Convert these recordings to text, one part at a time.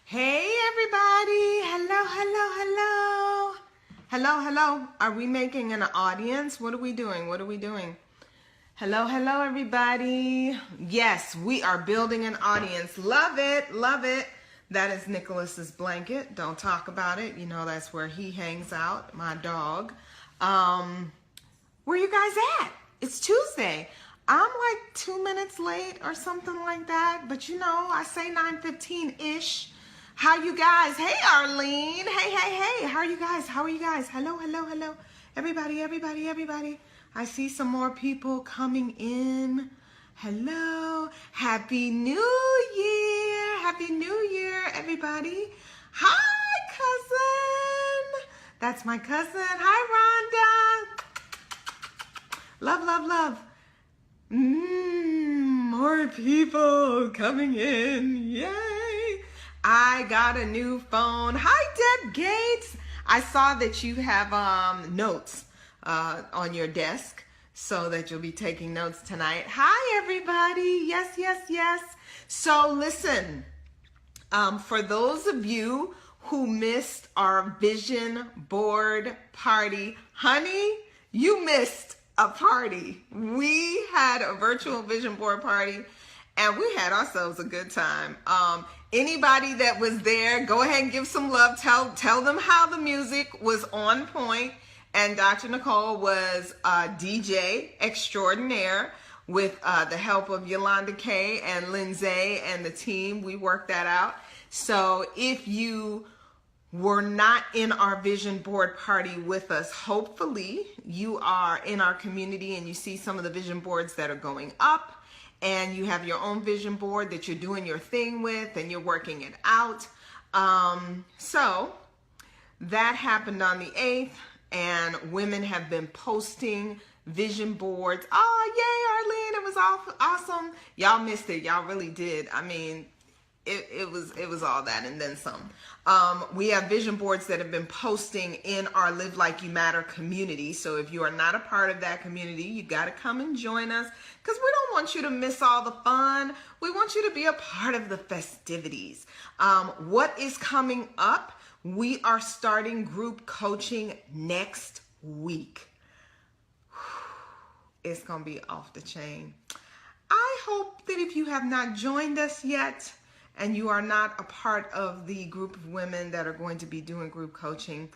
Hey everybody, hello, hello, hello. Hello, hello. Are we making an audience? What are we doing? Hello, hello everybody. Yes, we are building an audience. Love it, love it. That is Nicholas's blanket. Don't talk about it. You know that's where he hangs out, my dog. Where you guys at? It's Tuesday. I'm like 2 minutes late or something like that, but you know, I say 9:15-ish. How you guys? Hey, Arlene. Hey. How are you guys? Hello, hello, hello. Everybody. I see some more people coming in. Hello. Happy New Year, everybody. Hi, cousin. That's my cousin. Hi, Rhonda. Love. More people coming in. Yay. I got a new phone. Hi, Deb Gates. I saw that you have notes on your desk so that you'll be taking notes tonight. Hi, everybody. Yes. So listen, for those of you who missed our vision board party, honey, you missed a party. We had a virtual vision board party and we had ourselves a good time. Anybody that was there, go ahead and give some love. Tell them how the music was on point. And Dr. Nicole was DJ extraordinaire with the help of Yolanda Kay and Lindsay and the team. We worked that out. So if you were not in our vision board party with us, hopefully you are in our community and you see some of the vision boards that are going up. And you have your own vision board that you're doing your thing with and you're working it out. So that happened on the 8th and women have been posting vision boards. Oh, yay, Arlene, it was awesome. Y'all missed it. Y'all really did. I mean, it was all that and then some. We have vision boards that have been posting in our Live Like You Matter community. So if you are not a part of that community, you got to come and join us because we don't want you to miss all the fun. We want you to be a part of the festivities. What is coming up? We are starting group coaching next week. It's going to be off the chain. I hope that if you have not joined us yet, and you are not a part of the group of women that are going to be doing group coaching,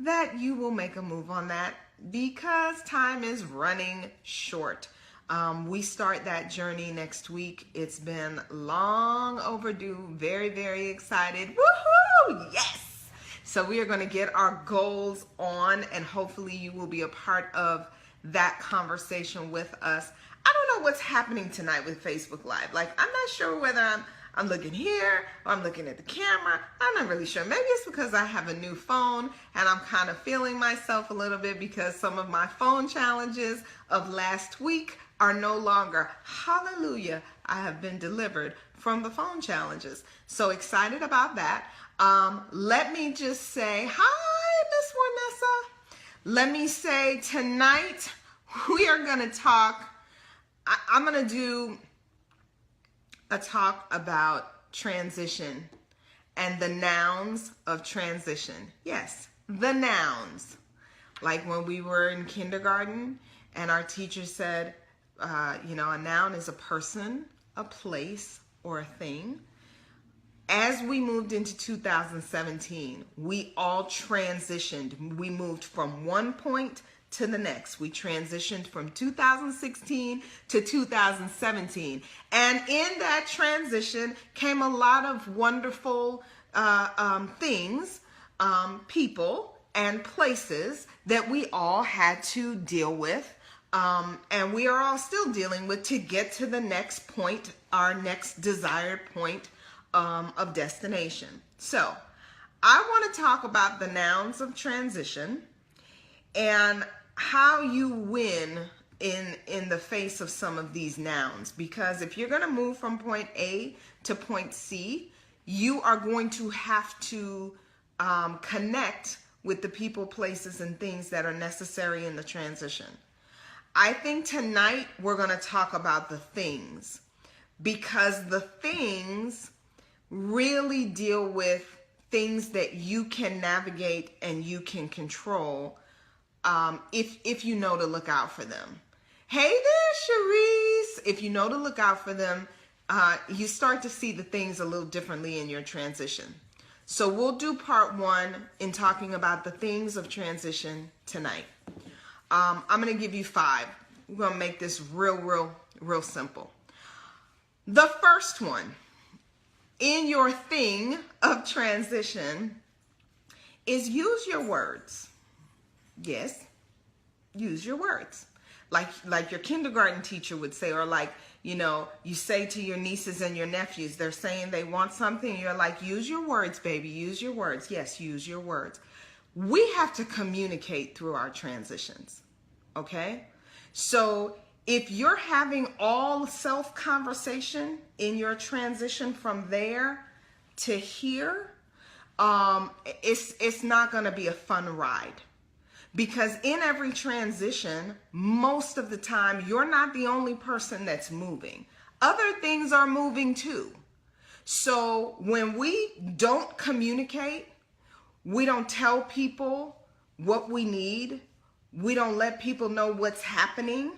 that you will make a move on that because time is running short. We start that journey next week. It's been long overdue. Very, very excited. Woohoo! Yes! So we are going to get our goals on and hopefully you will be a part of that conversation with us. I don't know what's happening tonight with Facebook Live. Like, I'm not sure whether I'm looking here or I'm looking at the camera. I'm not really sure. Maybe it's because I have a new phone and I'm kind of feeling myself a little bit because some of my phone challenges of last week are no longer. Hallelujah. I have been delivered from the phone challenges. So excited about that. Let me just say, hi, Miss Warnessa. Let me say tonight we are going to talk. I'm going to do a talk about transition and the nouns of transition. Yes, the nouns. Like when we were in kindergarten and our teacher said, a noun is a person, a place, or a thing. As we moved into 2017, we all transitioned. We moved from one point to the next. We transitioned from 2016 to 2017. And in that transition came a lot of wonderful things, people and places that we all had to deal with. And we are all still dealing with to get to the next point, our next desired point of destination. So I want to talk about the nouns of transition and how you win in the face of some of these nouns. Because if you're going to move from point A to point C, you are going to have to connect with the people, places, and things that are necessary in the transition. I think tonight we're going to talk about the things because the things really deal with things that you can navigate and you can control, if you know to look out for them. Hey there, Cherise. If you know to look out for them, you start to see the things a little differently in your transition. So we'll do part 1 in talking about the things of transition tonight. I'm going to give you 5. We're going to make this real simple. The first one in your thing of transition is use your words. Yes, use your words. Like your kindergarten teacher would say, or like, you say to your nieces and your nephews, they're saying they want something. You're like, use your words, baby, use your words. Yes, use your words. We have to communicate through our transitions. Okay. So if you're having all self-conversation in your transition from there to here, it's not going to be a fun ride. Because in every transition, most of the time, you're not the only person that's moving. Other things are moving too. So when we don't communicate, we don't tell people what we need, we don't let people know what's happening,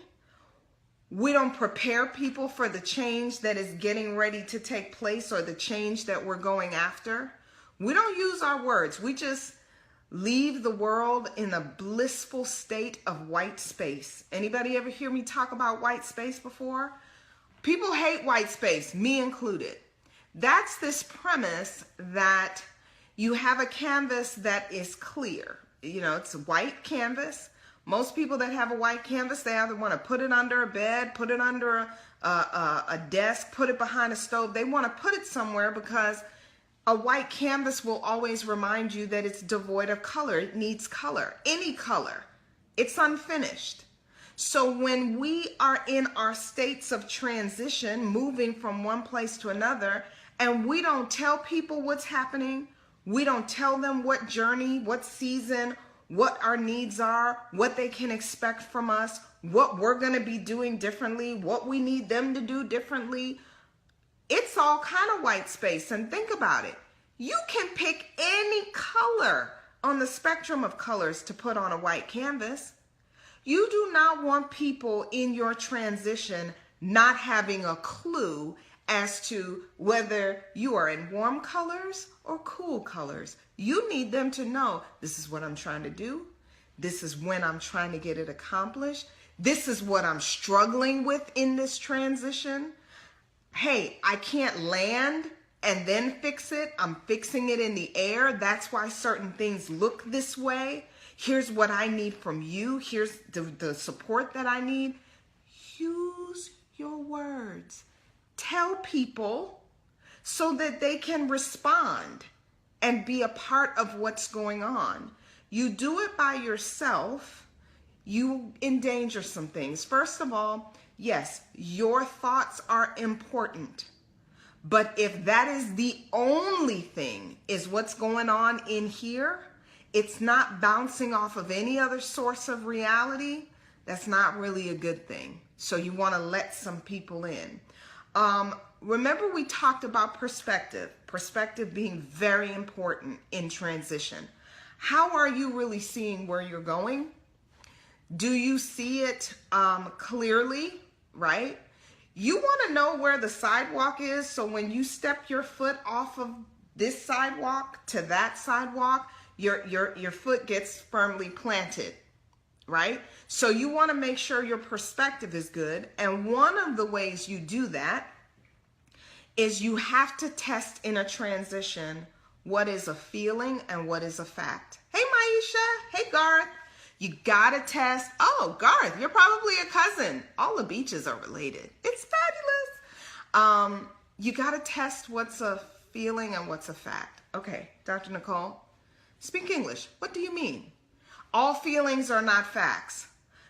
we don't prepare people for the change that is getting ready to take place or the change that we're going after. We don't use our words. We just leave the world in a blissful state of white space. Anybody ever hear me talk about white space before? People hate white space, me included. That's this premise that you have a canvas that is clear. It's a white canvas. Most people that have a white canvas, they either want to put it under a bed, put it under a desk, put it behind a stove. They want to put it somewhere because a white canvas will always remind you that it's devoid of color. It needs color, any color. It's unfinished. So when we are in our states of transition, moving from one place to another, and we don't tell people what's happening, we don't tell them what journey, what season, what our needs are, what they can expect from us, what we're going to be doing differently, what we need them to do differently, it's all kind of white space. And think about it. You can pick any color on the spectrum of colors to put on a white canvas. You do not want people in your transition not having a clue as to whether you are in warm colors or cool colors. You need them to know, this is what I'm trying to do. This is when I'm trying to get it accomplished. This is what I'm struggling with in this transition. Hey, I can't land and then fix it. I'm fixing it in the air. That's why certain things look this way. Here's what I need from you. Here's the support that I need. Use your words. Tell people so that they can respond and be a part of what's going on. You do it by yourself, you endanger some things. First of all, yes, your thoughts are important. But if that is the only thing is what's going on in here, it's not bouncing off of any other source of reality, that's not really a good thing. So you want to let some people in. Remember we talked about perspective being very important in transition. How are you really seeing where you're going? Do you see it clearly, right? You want to know where the sidewalk is, so when you step your foot off of this sidewalk to that sidewalk, your foot gets firmly planted, right? So you want to make sure your perspective is good. And one of the ways you do that is you have to test in a transition what is a feeling and what is a fact. Hey, Maisha. Hey, Garth. You got to test. Oh, Garth, you're probably a cousin. All the beaches are related. It's fabulous. You got to test what's a feeling and what's a fact. Okay, Dr. Nicole, speak English. What do you mean? All feelings are not facts.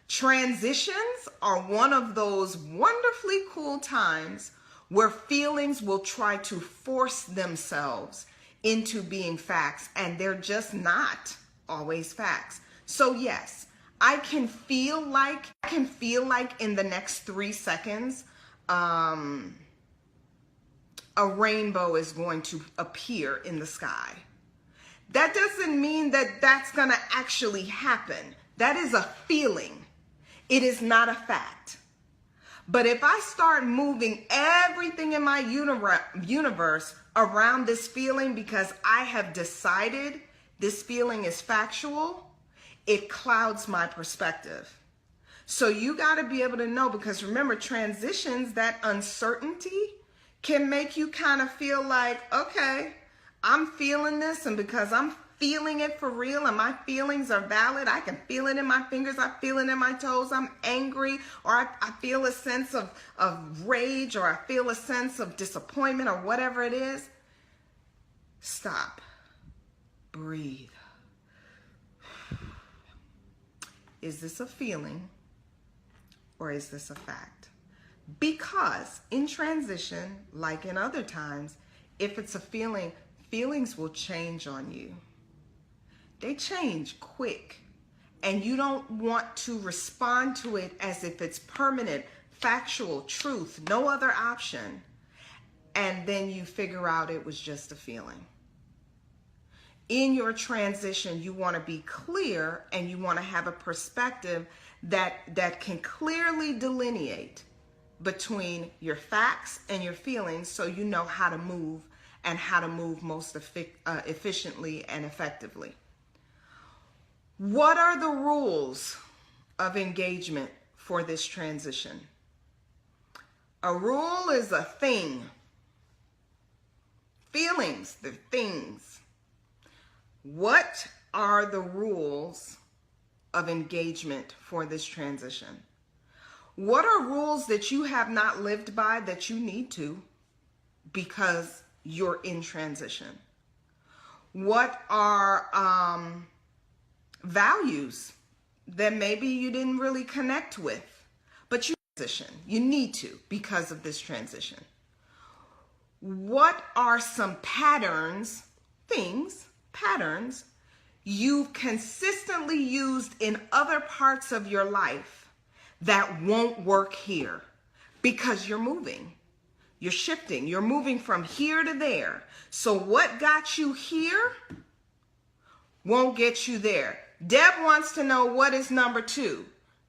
Transitions are one of those wonderfully cool times where feelings will try to force themselves into being facts, and they're just not always facts. So yes, I can feel like in the next 3 seconds, a rainbow is going to appear in the sky. That doesn't mean that that's going to actually happen. That is a feeling. It is not a fact. But if I start moving everything in my universe around this feeling because I have decided this feeling is factual, it clouds my perspective. So you got to be able to know, because remember, transitions, that uncertainty can make you kind of feel like, okay, I'm feeling this, and because I'm feeling it for real and my feelings are valid, I can feel it in my fingers, I feel it in my toes, I'm angry, or I feel a sense of rage, or I feel a sense of disappointment, or whatever it is. Stop. Breathe. Is this a feeling or is this a fact? Because in transition, like in other times, if it's a feeling, feelings will change on you. They change quick, and you don't want to respond to it as if it's permanent, factual, truth, no other option. And then you figure out it was just a feeling. In your transition, you want to be clear, and you want to have a perspective that can clearly delineate between your facts and your feelings, so you know how to move and how to move most efficiently and effectively. What are the rules of engagement for this transition? A rule is a thing. Feelings, they're things. What are the rules of engagement for this transition? What are rules that you have not lived by that you need to because you're in transition? What are values that maybe you didn't really connect with, but you transition? You need to because of this transition. What are some patterns, patterns you've consistently used in other parts of your life that won't work here because you're moving, you're shifting, you're moving from here to there. So what got you here won't get you there. Deb wants to know, what is number 2?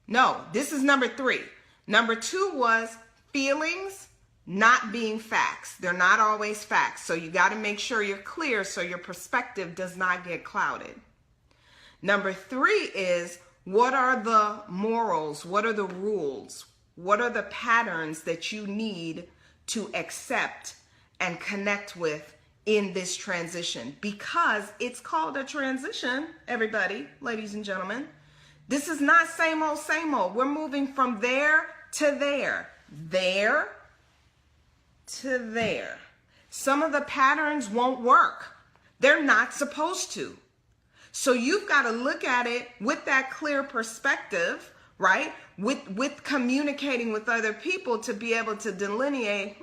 No, this is number 3. Number 2 was feelings not being facts. They're not always facts. So you got to make sure you're clear so your perspective does not get clouded. Number 3 is, what are the morals? What are the rules? What are the patterns that you need to accept and connect with in this transition? Because it's called a transition, everybody, ladies and gentlemen. This is not same old, same old. We're moving from there to there, there to there. Some of the patterns won't work. They're not supposed to. So you've got to look at it with that clear perspective, right? With communicating with other people to be able to delineate,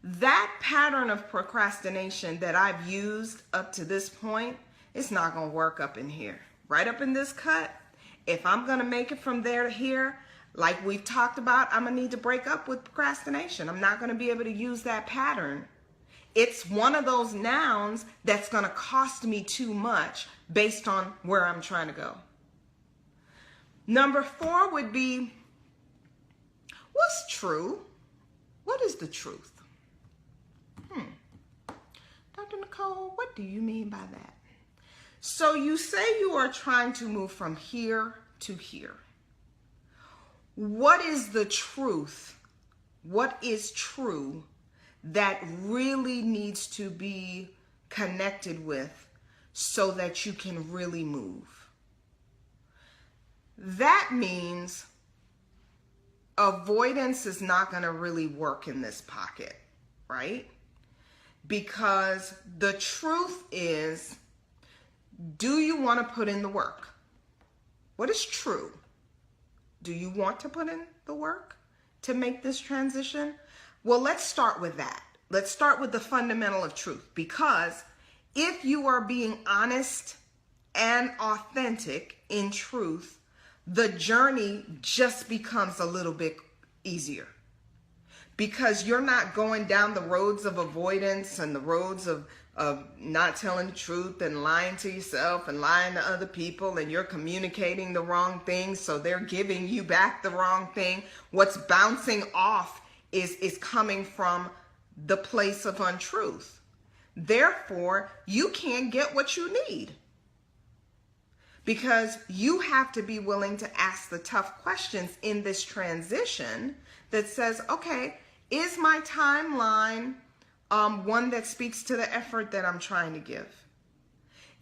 that pattern of procrastination that I've used up to this point, it's not going to work up in here. Right up in this cut, if I'm going to make it from there to here, like we've talked about, I'm going to need to break up with procrastination. I'm not going to be able to use that pattern. It's one of those nouns that's going to cost me too much based on where I'm trying to go. Number 4 would be, what's true? What is the truth? Dr. Nicole, what do you mean by that? So you say you are trying to move from here to here. What is the truth? What is true that really needs to be connected with so that you can really move? That means avoidance is not going to really work in this pocket, right? Because the truth is, do you want to put in the work? What is true? Do you want to put in the work to make this transition? Well, let's start with that. Let's start with the fundamental of truth, because if you are being honest and authentic in truth, the journey just becomes a little bit easier. because you're not going down the roads of avoidance and the roads of not telling the truth and lying to yourself and lying to other people, and you're communicating the wrong thing, so they're giving you back the wrong thing. What's bouncing off is coming from the place of untruth. Therefore, you can't get what you need, because you have to be willing to ask the tough questions in this transition that says, okay, is my timeline one that speaks to the effort that I'm trying to give?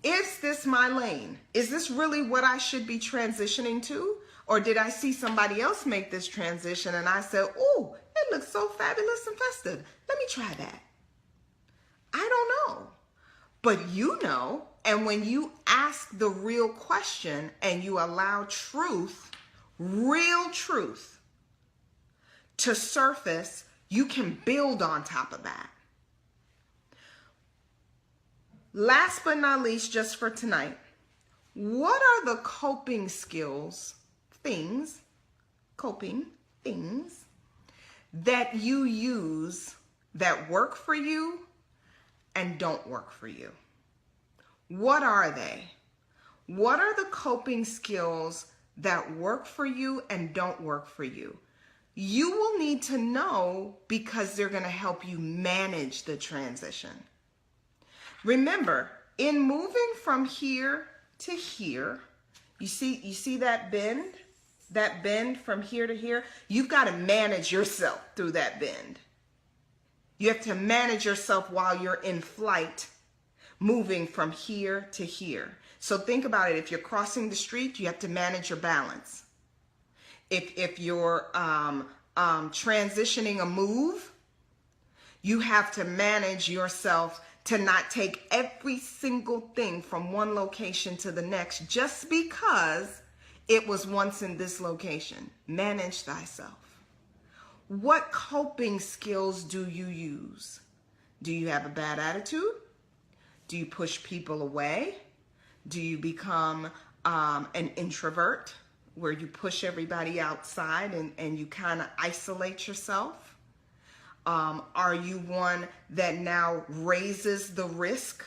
Is this my lane? Is this really what I should be transitioning to? Or did I see somebody else make this transition and I said, oh, it looks so fabulous and festive. Let me try that. I don't know. But you know, and when you ask the real question and you allow truth, real truth, to surface, you can build on top of that. Last but not least, just for tonight, what are the coping skills, coping things that you use that work for you and don't work for you? What are they? What are the coping skills that work for you and don't work for you? You will need to know, because they're going to help you manage the transition. Remember, in moving from here to here, you see that bend? That bend from here to here? You've got to manage yourself through that bend. You have to manage yourself while you're in flight, moving from here to here. So think about it. If you're crossing the street, you have to manage your balance. If you're transitioning a move, you have to manage yourself to not take every single thing from one location to the next just because it was once in this location. Manage thyself. What coping skills do you use? Do you have a bad attitude? Do you push people away? Do you become an introvert where you push everybody outside and you kind of isolate yourself? Are you one that now raises the risk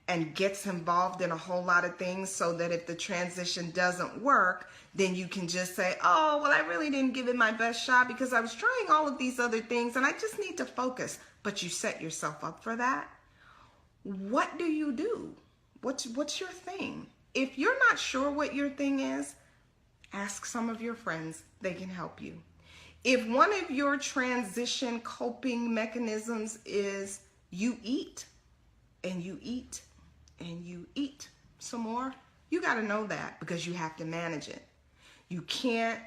and gets involved in a whole lot of things so that if the transition doesn't work, then you can just say, oh, well, I really didn't give it my best shot because I was trying all of these other things and I just need to focus. But you set yourself up for that. What do you do? What's your thing? If you're not sure what your thing is, ask some of your friends. They can help you. If one of your transition coping mechanisms is you eat and you eat and you eat some more, you got to know that because you have to manage it. You can't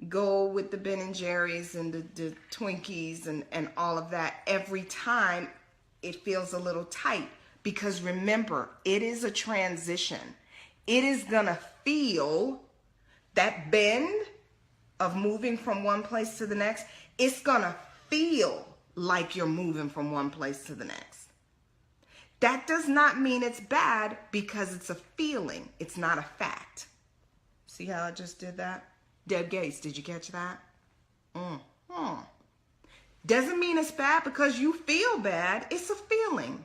go with the Ben and Jerry's and the Twinkies and all of that every time. It feels a little tight because remember, it is a transition. It is going to feel that bend of moving from one place to the next. It's going to feel like you're moving from one place to the next. That does not mean it's bad because it's a feeling. It's not a fact. See how I just did that? Deb Gates, did you catch that? Doesn't mean it's bad because you feel bad. It's a feeling.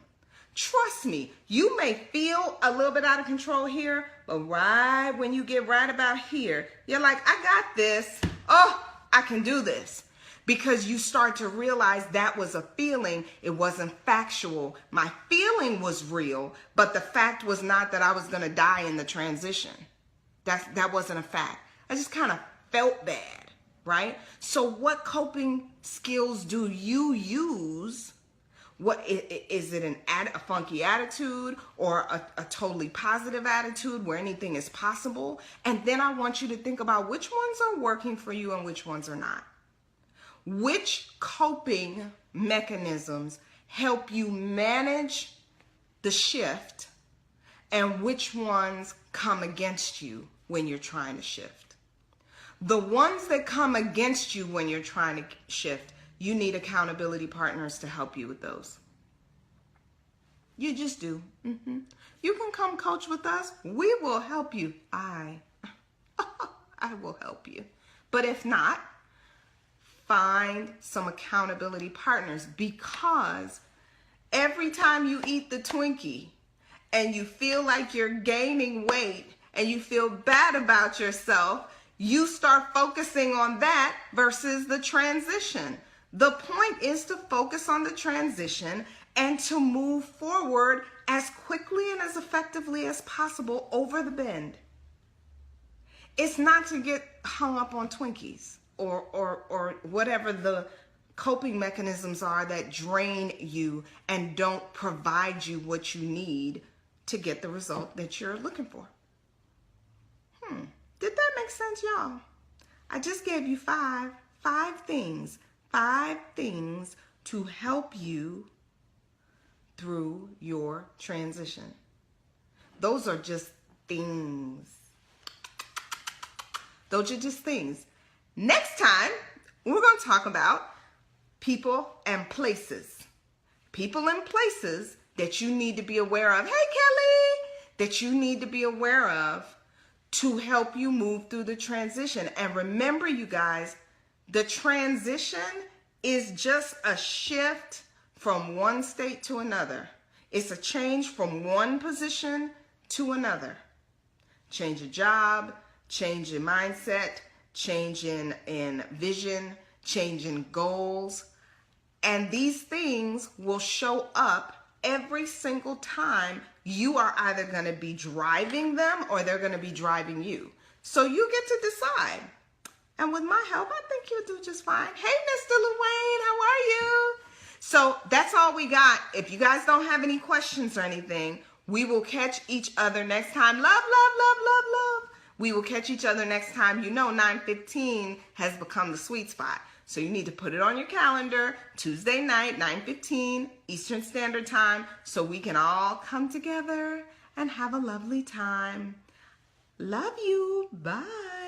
Trust me, you may feel a little bit out of control here, but right when you get right about here, you're like, I got this. Oh, I can do this. Because you start to realize that was a feeling. It wasn't factual. My feeling was real, but the fact was not that I was going to die in the transition. That wasn't a fact. I just kind of felt bad, right? So what coping skills do you use? What is it? A funky attitude or a totally positive attitude where anything is possible? And then I want you to think about which ones are working for you and which ones are not. Which coping mechanisms help you manage the shift and which ones come against you when you're trying to shift? The ones that come against you when you're trying to shift, you need accountability partners to help you with those. You just do. You can come coach with us. We will help you. I will help you. But if not, find some accountability partners, because every time you eat the Twinkie and you feel like you're gaining weight and you feel bad about yourself, you start focusing on that versus the transition. The point is to focus on the transition and to move forward as quickly and as effectively as possible over the bend. It's not to get hung up on Twinkies or whatever the coping mechanisms are that drain you and don't provide you what you need to get the result that you're looking for. Did that make sense, y'all? I just gave you five things to help you through your transition. Those are just things. Those are just things. Next time, we're going to talk about people and places. People and places that you need to be aware of. Hey, Kelly! That you need to be aware of to help you move through the transition. And remember, you guys, the transition is just a shift from one state to another. It's a change from one position to another. Change of job, change in mindset, change in vision, change in goals. And these things will show up every single time you are either going to be driving them or they're going to be driving you. So you get to decide. And with my help, I think you'll do just fine. Hey, Mr. Luane, how are you? So that's all we got. If you guys don't have any questions or anything, we will catch each other next time. Love, love, love, love, love. We will catch each other next time. You know 9:15 has become the sweet spot. So you need to put it on your calendar, Tuesday night, 9:15 Eastern Standard Time, so we can all come together and have a lovely time. Love you. Bye.